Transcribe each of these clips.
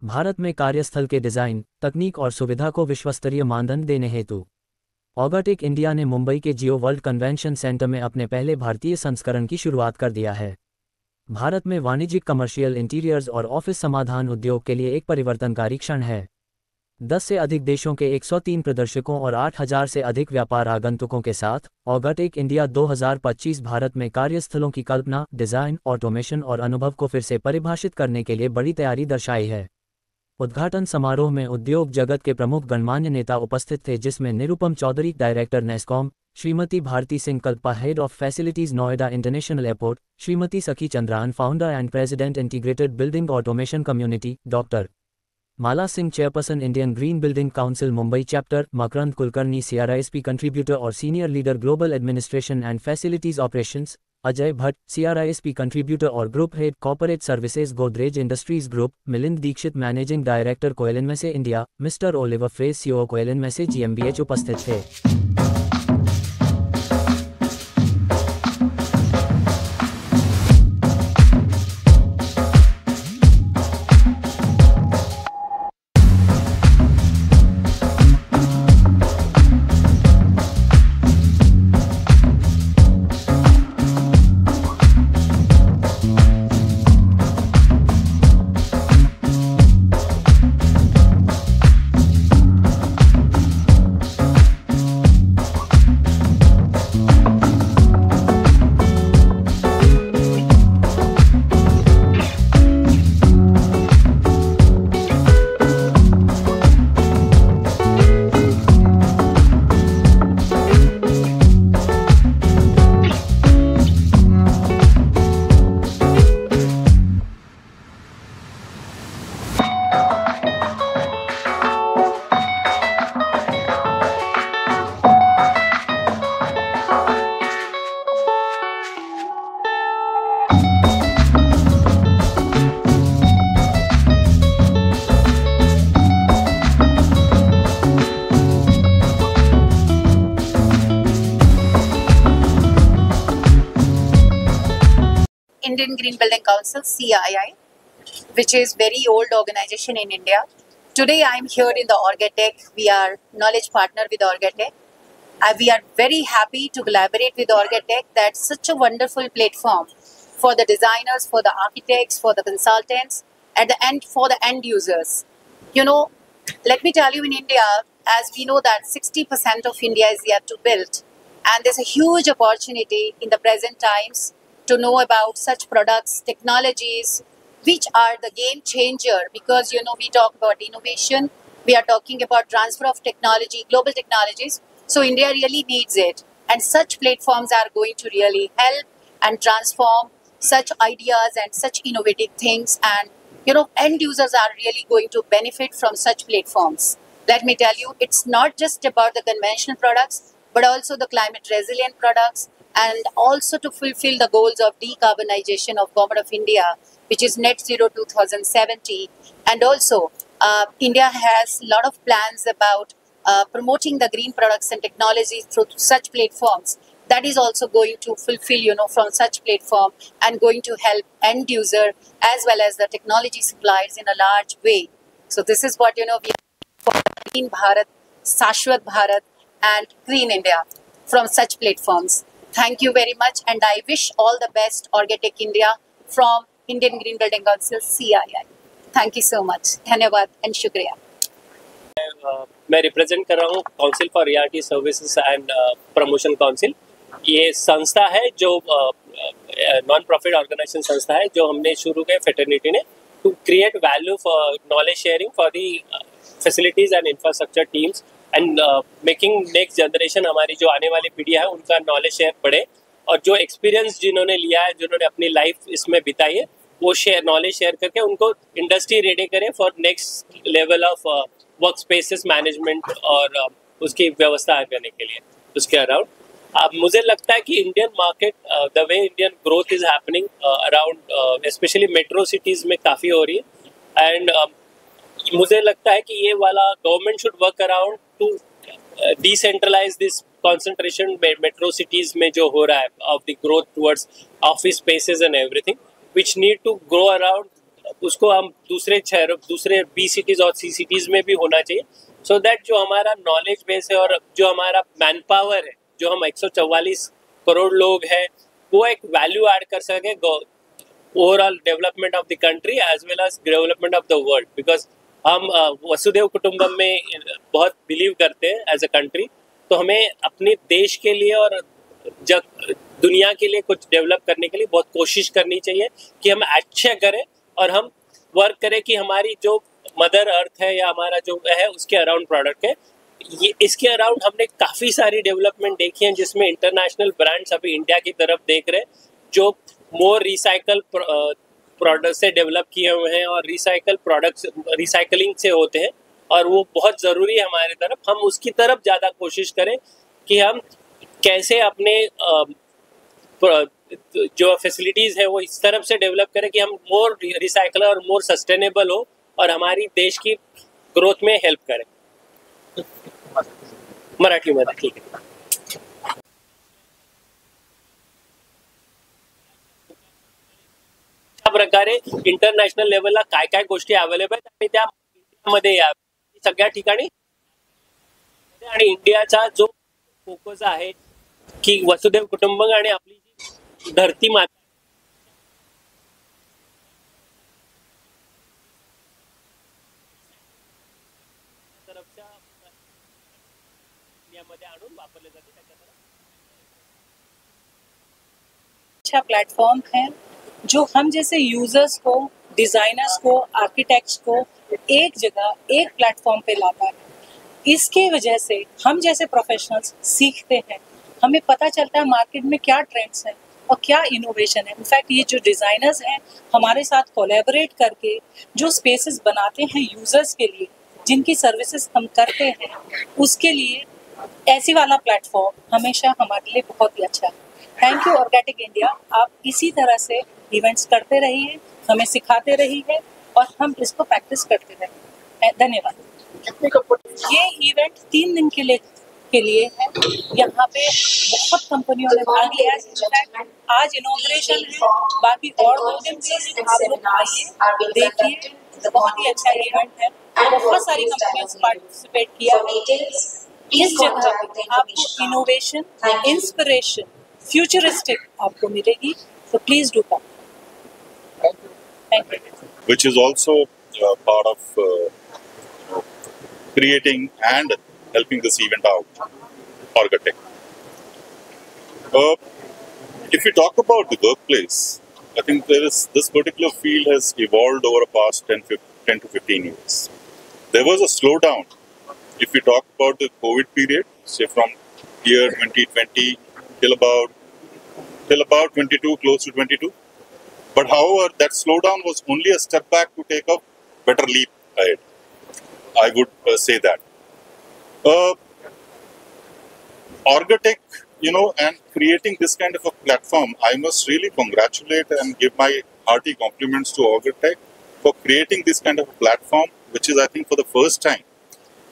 भारत में कार्यस्थल के डिजाइन, तकनीक और सुविधा को विश्वस्तरीय मानदंड देने हेतु ऑर्गेटेक इंडिया ने मुंबई के जियो वर्ल्ड कन्वेंशन सेंटर में अपने पहले भारतीय संस्करण की शुरुआत कर दिया है। भारत में वाणिज्यिक कमर्शियल इंटीरियर्स और ऑफिस समाधान उद्योग के लिए एक परिवर्तनकारी क्षण है। 10 से अधिक देशों के 103 प्रदर्शकों और 8,000 से अधिक व्यापार आगंतुकों के साथ ऑर्गेटेक इंडिया 2025 भारत में कार्यस्थलों की कल्पना, डिजाइन, ऑटोमेशन और अनुभव को फिर से परिभाषित करने के लिए बड़ी तैयारी दर्शाई है। उद्घाटन समारोह में उद्योग जगत के प्रमुख गणमान्य नेता उपस्थित थे, जिसमें Nirupam Chaudhary, director Nasscom, Shrimati Bharti Singh Kalpa, head of facilities Noida international airport, Shrimati Sakhi Chandran, founder and president integrated building automation community, doctor Mala Singh, chairperson Indian green building council Mumbai chapter, Makarand Kulkarni, CRISP contributor और senior leader global administration and facilities operations, Ajay Bhatt, CRISP contributor और group head corporate services Godrej industries group, Milind Dixit, managing director Koelnmesse India, mister Oliver phrase, CEO कोएलिन मैसे GmbH उपस्थित थे। Indian Green Building Council, CII, which is very old organization in India. Today I am here in the Orgetech. We are knowledge partner with Orgetech. We are very happy to collaborate with Orgetech. That's such a wonderful platform for the designers, for the architects, for the consultants, at the end for the end users. You know, let me tell you, in India, as we know that 60% of India is yet to build, and there's a huge opportunity in the present times to know about such products, technologies, which are the game changer, because we talk about innovation, we are talking about transfer of technology, global technologies. So India really needs it, and such platforms are going to really help and transform such ideas and such innovative things, and end users are really going to benefit from such platforms. Let me tell you, it's not just about the conventional products, but also the climate resilient products, and also to fulfill the goals of decarbonization of Government of India, which is net zero 2070. And also, India has a lot of plans about promoting the green products and technologies through such platforms. That is also going to fulfill, from such platform, and going to help end user as well as the technology suppliers in a large way. So this is what, we are for Green Bharat, Shashwat Bharat, and Green India from such platforms. Thank you very much, and I wish all the best Orgetech India from Indian Green Building Council, CII. Thank you so much. धन्यवाद and शुक्रिया. मैं represent कर रहा हूँ council for ERT services and promotion council. ये संस्था है जो नॉन प्रॉफिट ऑर्गेनाइजेशन संस्था है जो हमने शुरू किया फेटर्निटी ने to create value for knowledge sharing for the facilities and infrastructure teams and making next generation, हमारी जो आने वाली पीढ़ी है उनका नॉलेज शेयर बढ़े, और जो एक्सपीरियंस जिन्होंने लिया है, जिन्होंने अपनी लाइफ इसमें बिताई है, वो नॉलेज शेयर करके उनको इंडस्ट्री रेडी करें for next level of work spaces management और उसकी व्यवस्था करने के लिए उसके अराउंड। मुझे लगता है कि Indian market, the way Indian growth is happening around specially metro cities में काफ़ी हो रही है, एंड मुझे लगता है कि ये वाला government should work around to decentralise this concentration metro cities में जो हो रहा है of the growth towards office spaces and everything, which need to grow around उसको हम दूसरे शहरों, दूसरे बी सिटीज़ और सी सिटीज़ में भी होना चाहिए, सो दैट जो हमारा नॉलेज बेस है और जो हमारा मैन पावर है, जो हम 144 करोड़ लोग हैं, वो एक वैल्यू ऐड कर सके overall development of the country as well as development of the world. Because हम वसुदेव कुटुंबम में बहुत बिलीव करते हैं एज अ कंट्री, तो हमें अपने देश के लिए और जग दुनिया के लिए कुछ डेवलप करने के लिए बहुत कोशिश करनी चाहिए कि हम अच्छा करें और हम वर्क करें कि हमारी जो मदर अर्थ है या हमारा जो है उसके अराउंड प्रोडक्ट है, ये इसके अराउंड हमने काफ़ी सारी डेवलपमेंट देखी है जिसमें इंटरनेशनल ब्रांड्स अभी इंडिया की तरफ देख रहे हैं, जो मोर रिसाइकल प्रोडक्ट से डेवलप किए हुए हैं और रिसाइकल प्रोडक्ट्स रिसाइकलिंग से होते हैं, और वो बहुत ज़रूरी है हमारे तरफ। हम उसकी तरफ ज़्यादा कोशिश करें कि हम कैसे अपने जो फैसिलिटीज़ है वो इस तरफ से डेवलप करें कि हम मोर रिसाइकलर और मोर सस्टेनेबल हो और हमारी देश की ग्रोथ में हेल्प करें। मराठीमध्ये ठीक आहे। अशा प्रकारे इंटरनॅशनल लेवलला काय काय गोष्टी अवेलेबल आहेत आणि त्या इंडियामध्ये याव्या सगळ्या ठिकाणी, आणि इंडियाचा जो फोकस आहे की वसुदेव कुटुंबक आणि आपली जी धरती माता तरफच्या इंडियामध्ये आणून वापरले जाते त्याच्या तरफ अच्छा प्लेटफॉर्म है जो हम जैसे यूजर्स को, डिजाइनर्स को, आर्किटेक्ट्स को एक जगह, एक प्लेटफॉर्म पे लाता है। इसके वजह से हम जैसे प्रोफेशनल्स सीखते हैं, हमें पता चलता है मार्केट में क्या ट्रेंड्स हैं और क्या इनोवेशन है। इनफैक्ट ये जो डिज़ाइनर्स हैं हमारे साथ कोलैबोरेट करके जो स्पेसेस बनाते हैं यूजर्स के लिए, जिनकी सर्विसेज हम करते हैं, उसके लिए ऐसी वाला प्लेटफॉर्म हमेशा हमारे लिए बहुत ही अच्छा है। थैंक यू ऑर्गेटिक इंडिया, आप इसी तरह से इवेंट्स करते रहिए, हमें सिखाते रहिए और हम इसको प्रैक्टिस करते रहिए। धन्यवाद। ये इवेंट 3 दिन के लिए है। यहाँ पे बहुत कंपनियों ने भाग लिया है। इनफैक्ट आज इनॉग्रेशन है, बाकी और 2 दिन भी हैं। आप लोग आइए, देखिए, बहुत ही अच्छा इवेंट है। बहुत सारी कंपनियों ने पार्टिसिपेट किया है। इस जगह पे आपको इनोवेशन, इंस्पिरेशन, फ्यूचरिस्टिक आपको मिलेगी, तो please do come. Thank you. Which is also part of creating and helping this event out, Orgatech. If we talk about the workplace, I think this particular field has evolved over the past 10 to 15 years. There was a slowdown. If we talk about the COVID period, say from year 2020 till about 22, close to 22. But however, that slowdown was only a step back to take a better leap ahead. I would say that. Orgatech, and creating this kind of a platform, I must really congratulate and give my hearty compliments to Orgatech for creating this kind of a platform, which is, I think, for the first time,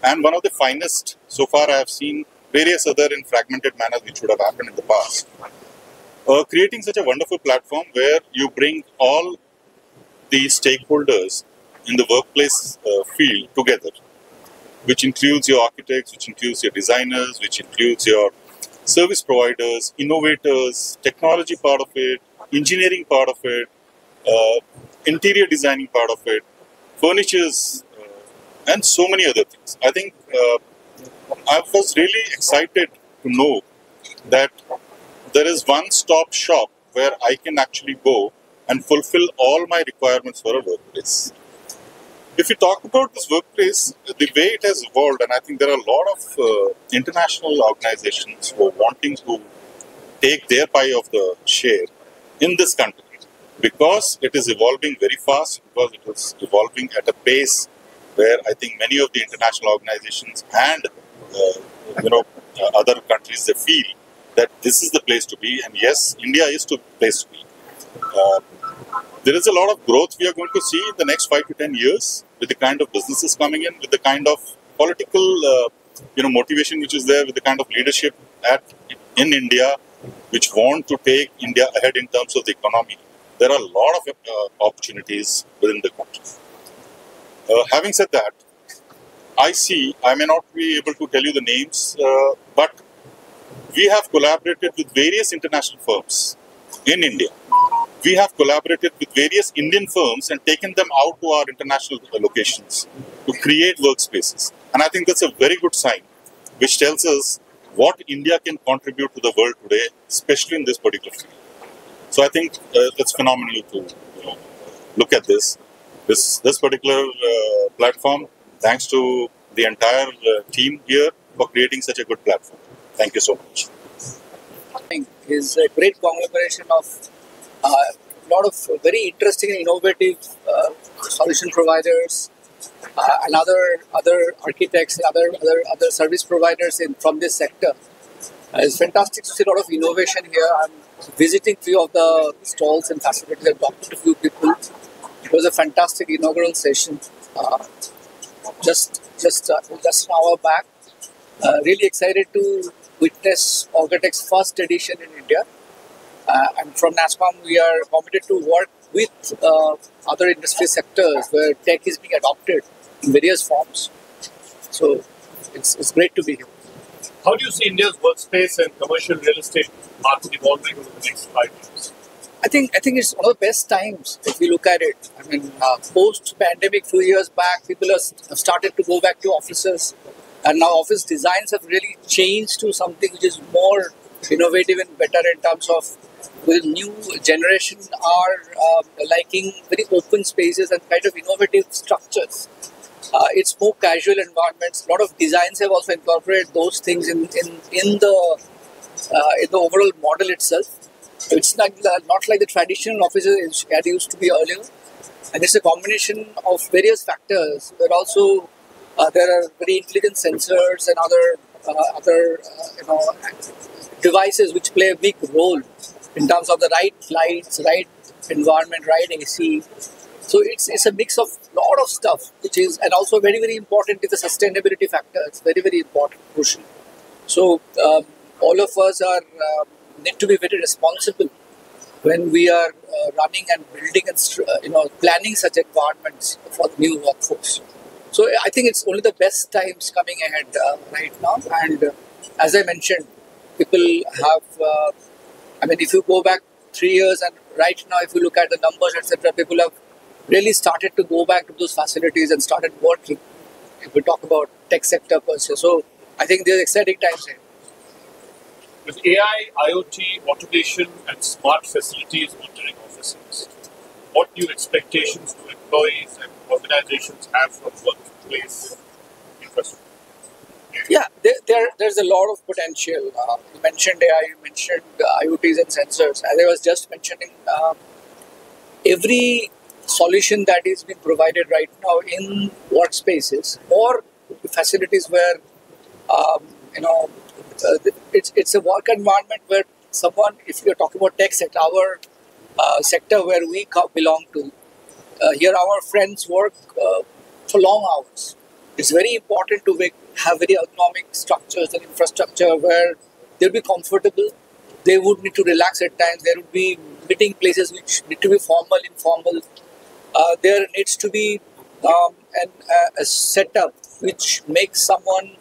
and one of the finest so far. I have seen various other in fragmented manner which would have happened in the past. Creating such a wonderful platform where you bring all the stakeholders in the workplace field together, which includes your architects, which includes your designers, which includes your service providers, innovators, technology part of it, engineering part of it, interior designing part of it, furnitures, and so many other things. I think I was really excited to know that there is one-stop shop where I can actually go and fulfill all my requirements for a workplace. If we talk about this workplace, the way it has evolved, and I think there are a lot of international organizations who are wanting to take their pie of the share in this country, because it is evolving very fast, because it is evolving at a pace where I think many of the international organizations and other countries, they feel that this is the place to be, and yes, India is the place to be. There is a lot of growth we are going to see in the next 5 to 10 years with the kind of businesses coming in, with the kind of political motivation which is there, with the kind of leadership in India which want to take India ahead in terms of the economy. there are a lot of opportunities within the country. Having said that, I may not be able to tell you the names, but we have collaborated with various international firms in India. We have collaborated with various Indian firms and taken them out to our international locations to create workspaces. And I think that's a very good sign, which tells us what India can contribute to the world today, especially in this particular field. So I think it's phenomenal to look at this particular platform. Thanks to the entire team here for creating such a good platform. Thank you so much. Is a great conglomeration of a lot of very interesting and innovative solution providers and other architects and other service providers from this sector. It's fantastic to see a lot of innovation here. I'm visiting few of the stalls and facilities and talking to few people. It was a fantastic inaugural session. Just an hour back. Really excited to witness Orgatech's first edition in India. And from NASSCOM, we are committed to work with other industry sectors where tech is being adopted in various forms. So it's great to be here. How do you see India's workspace and commercial real estate market evolving over the next 5 years? I think it's one of the best times if we look at it. I mean, post-pandemic, few years back, people have started to go back to offices, and now office designs have really changed to something which is more innovative and better in terms of the new generation are liking very open spaces and kind of innovative structures. It's more casual environments. A lot of designs have also incorporated those things in the overall model itself. It's not like the traditional offices that used to be earlier, and it's a combination of various factors. But also there are very intelligent sensors and other devices which play a big role in terms of the right lights, right environment, right AC. So it's a mix of lot of stuff, which is, and also very, very important is the sustainability factor. It's very, very important, crucial. So all of us are need to be very responsible when we are running and building and planning such environments for the new workforce. So I think it's only the best times coming ahead right now. And as I mentioned, people have. If you go back 3 years and right now, if you look at the numbers, etc., people have really started to go back to those facilities and started working. If we talk about tech sector per se, so I think there's exciting times here. With AI, IoT, automation, and smart facilities entering offices, what new expectations do employees and organizations have from workplace infrastructure? Yeah, there's a lot of potential. You mentioned AI, you mentioned IoTs and sensors. As I was just mentioning, every solution that is being provided right now in workspaces or facilities where, it's a work environment where someone, if you're talking about tech sector, our sector where we belong to, here our friends work for long hours. It's very important to have very ergonomic structures and infrastructure where they'll be comfortable. They would need to relax at times. There would be meeting places which need to be formal, informal. There needs to be a setup which makes someone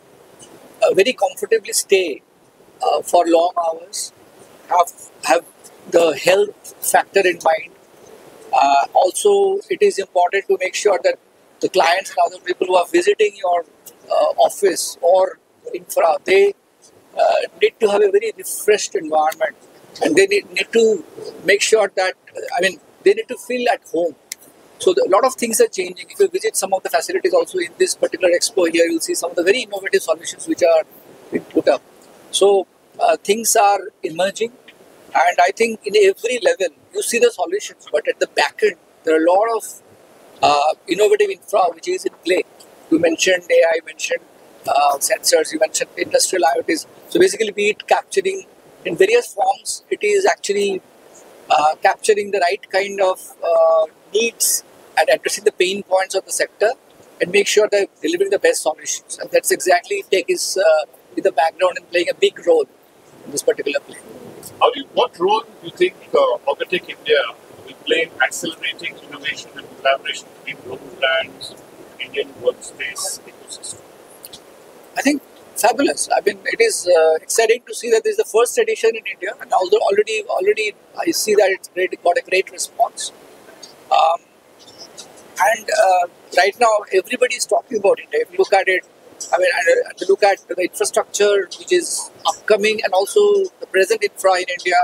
very comfortably stay for long hours. Have the health factor in mind. Also, it is important to make sure that the clients and other people who are visiting your office or infra, they need to have a very refreshed environment, and they need to make sure that, they need to feel at home. So a lot of things are changing. If you visit some of the facilities also in this particular expo here, you'll see some of the very innovative solutions which are being put up. So things are emerging, and I think in every level you see the solutions, but at the back end there are a lot of innovative infra which is in play. You mentioned AI, you mentioned sensors, you mentioned industrial IoTs. So basically, be it capturing in various forms, it is actually capturing the right kind of needs and addressing the pain points of the sector and make sure they're delivering the best solutions. And that's exactly tech is in the background and playing a big role in this particular play. What role do you think Orgatech India will play in accelerating innovation and collaboration between global brands and Indian workspace ecosystem? I think fabulous. I mean, it is exciting to see that this is the first edition in India, and although already I see that it's got a great response. And right now, everybody is talking about it. If you look at it, I mean, to look at the infrastructure which is upcoming and also the present infra in India,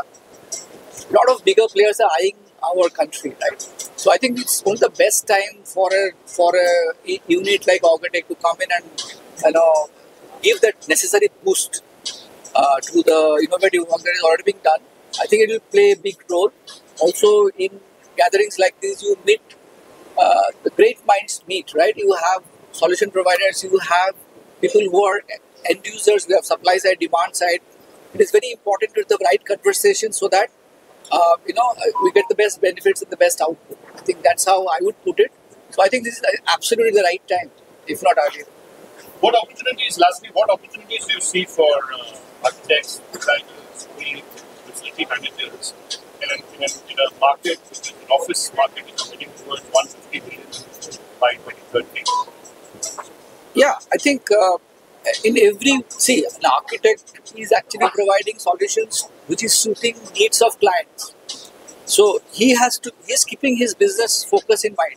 a lot of bigger players are eyeing our country, right? So I think it's one of the best time for a unit like Orgatech to come in and give that necessary boost to the innovative work that is already being done. I think it will play a big role. Also, in gatherings like this, you meet the great minds meet, right? You have solution providers, you have people who are end users, we have supply side, demand side. It is very important to have the right conversation so that we get the best benefits and the best output. I think that's how I would put it. So I think this is absolutely the right time, if not earlier. What opportunities do you see for architects, designers, facility managers in a market, an office market which is heading towards 150 billion by 2030? Yeah, I think an architect is actually providing solutions which is suiting needs of clients. So he's keeping his business focus in mind.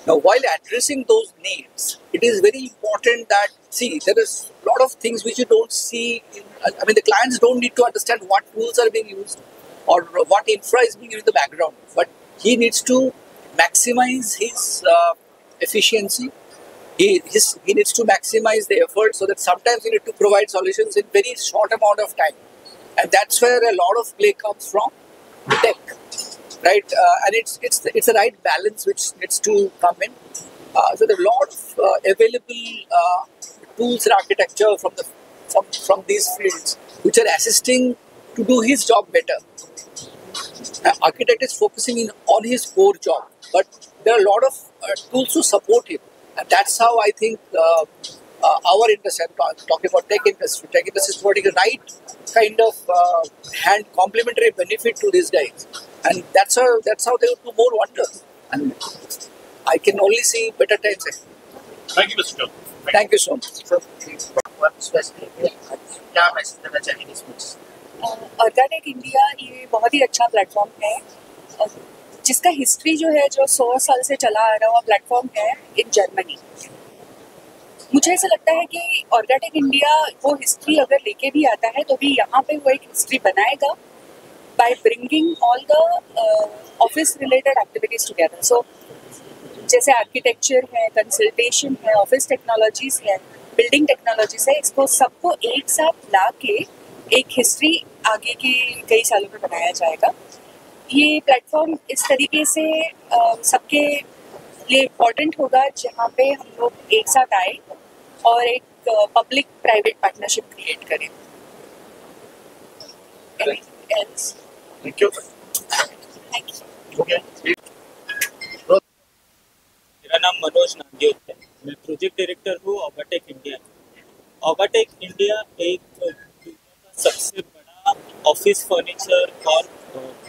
Now, while addressing those needs, it is very important that, there is a lot of things which you don't see. The clients don't need to understand what tools are being used or what infra is being used in the background. But he needs to maximize his efficiency. He needs to maximize the effort so that sometimes you need to provide solutions in very short amount of time. And that's where a lot of play comes from tech. Right, and it's the right balance which needs to come in. So there are a lot of available tools and architecture from these fields which are assisting to do his job better. Architect is focusing on his core job, but there are a lot of tools to support him, and that's how I think our industry. I'm talking about tech industry. Tech industry is providing the right kind of complementary benefit to these guys. And that's how they will do more wonders. And I can only see better times ahead. Thank you, Mr. John. Thank you so much. Orgatec India ये बहुत ही अच्छा platform है जिसका history जो 100 साल से चला आ रहा हुआ प्लेटफॉर्म है इन जर्मनी। मुझे ऐसा लगता है कि ऑर्गेटेक इंडिया वो हिस्ट्री अगर लेके भी आता है तो भी यहाँ पे वो एक हिस्ट्री बनाएगा by bringing all the office related activities together. So जैसे आर्किटेक्चर है, कंसल्टेशन है, ऑफिस टेक्नोलॉजीज है, बिल्डिंग टेक्नोलॉजीज है, इसको सबको एक साथ ला के एक हिस्ट्री आगे के कई सालों में बनाया जाएगा। ये प्लेटफॉर्म इस तरीके से सबके लिए इम्पोर्टेंट होगा जहाँ पे हम लोग एक साथ आए और एक पब्लिक प्राइवेट पार्टनरशिप क्रिएट करें। Else. Thank you. Thank you. Okay. मेरा नाम मनोज नांदियोत है। मैं प्रोजेक्ट डायरेक्टर हूँ ऑर्गेटेक इंडिया। ऑर्गेटेक इंडिया एक दुनिया का सबसे बड़ा ऑफिस फर्नीचर और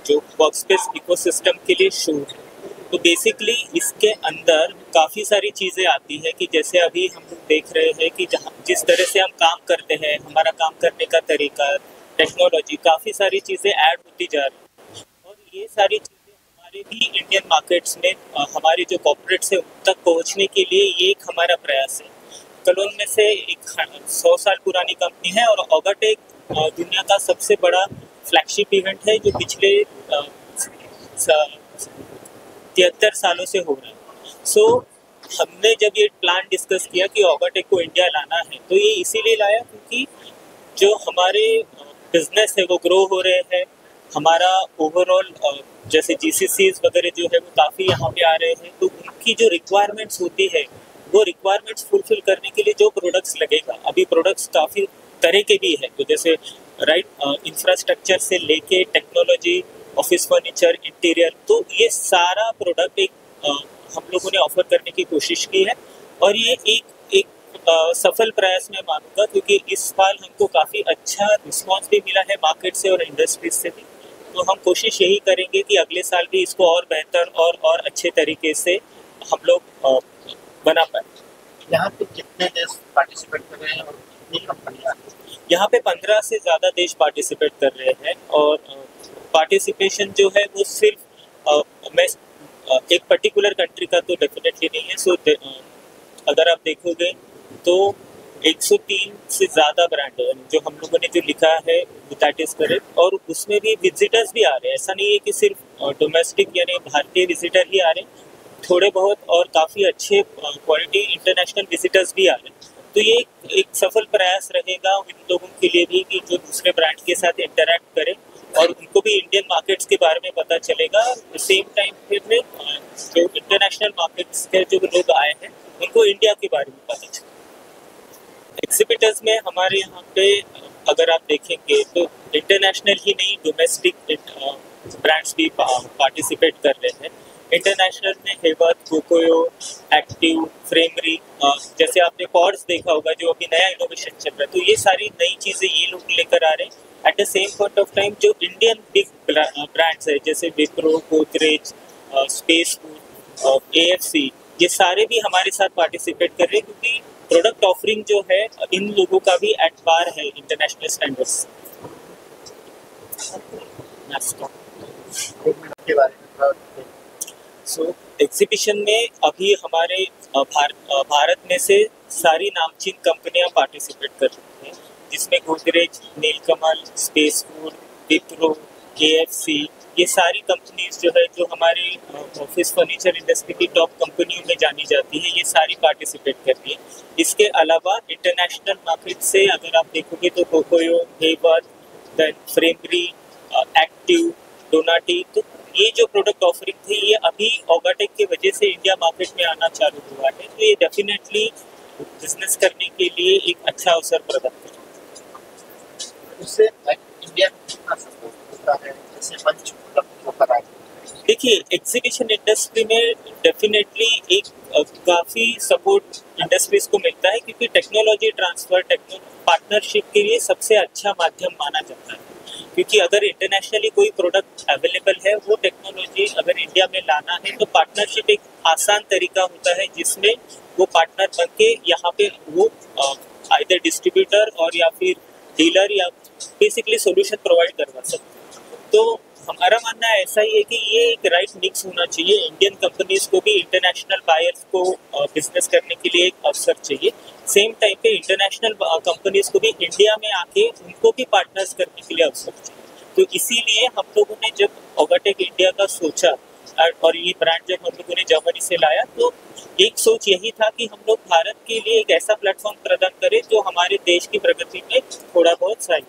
जो वर्कस्पेस इकोसिस्टम के लिए शो है। तो बेसिकली इसके अंदर काफ़ी सारी चीज़ें आती है कि जैसे अभी हम लोग देख रहे हैं कि जिस तरह से हम काम करते हैं, हमारा काम करने का तरीका, टेक्नोलॉजी, काफ़ी सारी चीज़ें ऐड होती जा रही हैं और ये सारी चीज़ें हमारे भी इंडियन मार्केट्स में हमारे जो कॉर्पोरेट्स हैं उन तक पहुंचने के लिए ये एक हमारा प्रयास है। कलोन में से एक 100 साल पुरानी कंपनी है और ऑर्गेटेक दुनिया का सबसे बड़ा फ्लैगशिप इवेंट है जो पिछले 73 सालों से हो रहा है। सो हमने जब ये प्लान डिस्कस किया कि ऑर्गेटेक को इंडिया लाना है तो ये इसीलिए लाया क्योंकि जो हमारे बिजनेस है वो ग्रो हो रहे हैं, हमारा ओवरऑल जैसे जीसीसीज वगैरह जो है वो काफ़ी यहाँ पे आ रहे हैं, तो उनकी जो रिक्वायरमेंट्स होती है वो रिक्वायरमेंट्स फुलफिल करने के लिए जो प्रोडक्ट्स लगेगा, अभी प्रोडक्ट्स काफ़ी तरह के भी है, तो जैसे इंफ्रास्ट्रक्चर से लेके टेक्नोलॉजी, ऑफिस फर्नीचर, इंटीरियर, तो ये सारा प्रोडक्ट एक हम लोगों ने ऑफर करने की कोशिश की है और ये एक सफल प्रयास मैं मानूंगा क्योंकि इस साल हमको काफ़ी अच्छा रिस्पांस भी मिला है मार्केट से और इंडस्ट्रीज से भी। तो हम कोशिश यही करेंगे कि अगले साल भी इसको और बेहतर और अच्छे तरीके से हम लोग बना पाए। यहाँ पे कितने देश पार्टिसिपेट कर रहे हैं और कितनी कंपनियाँ? यहाँ पे 15 से ज़्यादा देश पार्टिसिपेट कर रहे हैं और पार्टिसिपेशन जो है वो सिर्फ मैं एक पर्टिकुलर कंट्री का तो डेफिनेटली नहीं है। सो अगर आप देखोगे तो 103 से ज़्यादा ब्रांड है जो हम लोगों ने जो लिखा है दैट इज़ करेक्ट, और उसमें भी विजिटर्स भी आ रहे हैं। ऐसा नहीं है कि सिर्फ डोमेस्टिक यानी भारतीय विजिटर ही आ रहे हैं, थोड़े बहुत और काफ़ी अच्छे क्वालिटी इंटरनेशनल विजिटर्स भी आ रहे हैं। तो ये एक सफल प्रयास रहेगा इन लोगों के लिए भी कि जो दूसरे ब्रांड के साथ इंटरैक्ट करें और उनको भी इंडियन मार्केट्स के बारे में पता चलेगा। सेम टाइम फिर में जो इंटरनेशनल मार्केट्स के जो लोग आए हैं उनको इंडिया के बारे में पता चले। एग्जिबिटर्स में हमारे यहाँ पे अगर आप देखेंगे तो इंटरनेशनल ही नहीं डोमेस्टिक ब्रांड्स भी पार्टिसिपेट कर रहे हैं। इंटरनेशनल में हेवर्थ, कोकोयो, एक्टिव, फ्रेमरी, जैसे आपने पॉड्स देखा होगा जो अभी नया इनोवेशन चल रहा है, तो ये सारी नई चीज़ें ये लोग लेकर आ रहे हैं। At the same point of time जो इंडियन बिग ब्रांड्स है जैसे Wipro, Godrej, space food, AFC, ये सारे भी हमारे साथ पार्टिसिपेट कर रहे हैं क्योंकि प्रोडक्ट ऑफरिंग जो है इन लोगों का भी एट पार है इंटरनेशनल स्टैंडर्ड्स। के बारे में सो एग्जीबिशन में अभी हमारे भारत में से सारी नामचीन कंपनियां पार्टिसिपेट कर रही हैं, जिसमें गोदरेज, नीलकमल, स्पेस फूड, विप्रो, KFC, ये सारी कंपनीज जो है जो हमारी ऑफिस फर्नीचर इंडस्ट्री की टॉप कंपनियों में जानी जाती है, ये सारी पार्टिसिपेट कर रही है। इसके अलावा इंटरनेशनल मार्केट से अगर आप देखोगे तो कोकोयो, हेवर्थ, देन फ्रेमरी, एक्टिव, डोनाटी, तो ये जो प्रोडक्ट ऑफरिंग थी ये अभी ओगाटेक की वजह से इंडिया मार्केट में आना चालू हुआ है, तो ये डेफिनेटली बिजनेस करने के लिए एक अच्छा अवसर प्रदान करेगा। उससे इंडिया को कितना सपोर्ट होता है जैसे मंच उपलब्ध होकर आए? देखिए एग्जीबिशन इंडस्ट्री में डेफिनेटली एक काफ़ी सपोर्ट इंडस्ट्रीज को मिलता है क्योंकि टेक्नोलॉजी ट्रांसफर, पार्टनरशिप के लिए सबसे अच्छा माध्यम माना जाता है। क्योंकि अगर इंटरनेशनली कोई प्रोडक्ट अवेलेबल है वो टेक्नोलॉजी अगर इंडिया में लाना है तो पार्टनरशिप एक आसान तरीका होता है जिसमें वो पार्टनर बन के यहाँ पे वो आइदर डिस्ट्रीब्यूटर और या फिर डीलर या बेसिकली सॉल्यूशन प्रोवाइड करवा सकते हैं। तो हमारा मानना ऐसा ही है कि ये एक राइट मिक्स होना चाहिए। इंडियन कंपनीज को भी इंटरनेशनल बायर्स को बिजनेस करने के लिए एक अवसर चाहिए, सेम टाइम पे इंटरनेशनल कंपनीज को भी इंडिया में आके उनको भी पार्टनर्स करने के लिए अवसर चाहिए। तो इसीलिए हम लोगों ने जब ओगाटेक इंडिया का सोचा और ये ब्रांड जब हम लोगों ने जर्मनी से लाया तो एक सोच यही था कि हम लोग भारत के लिए एक ऐसा प्लेटफॉर्म प्रदान करें जो हमारे देश की प्रगति में थोड़ा बहुत सहायक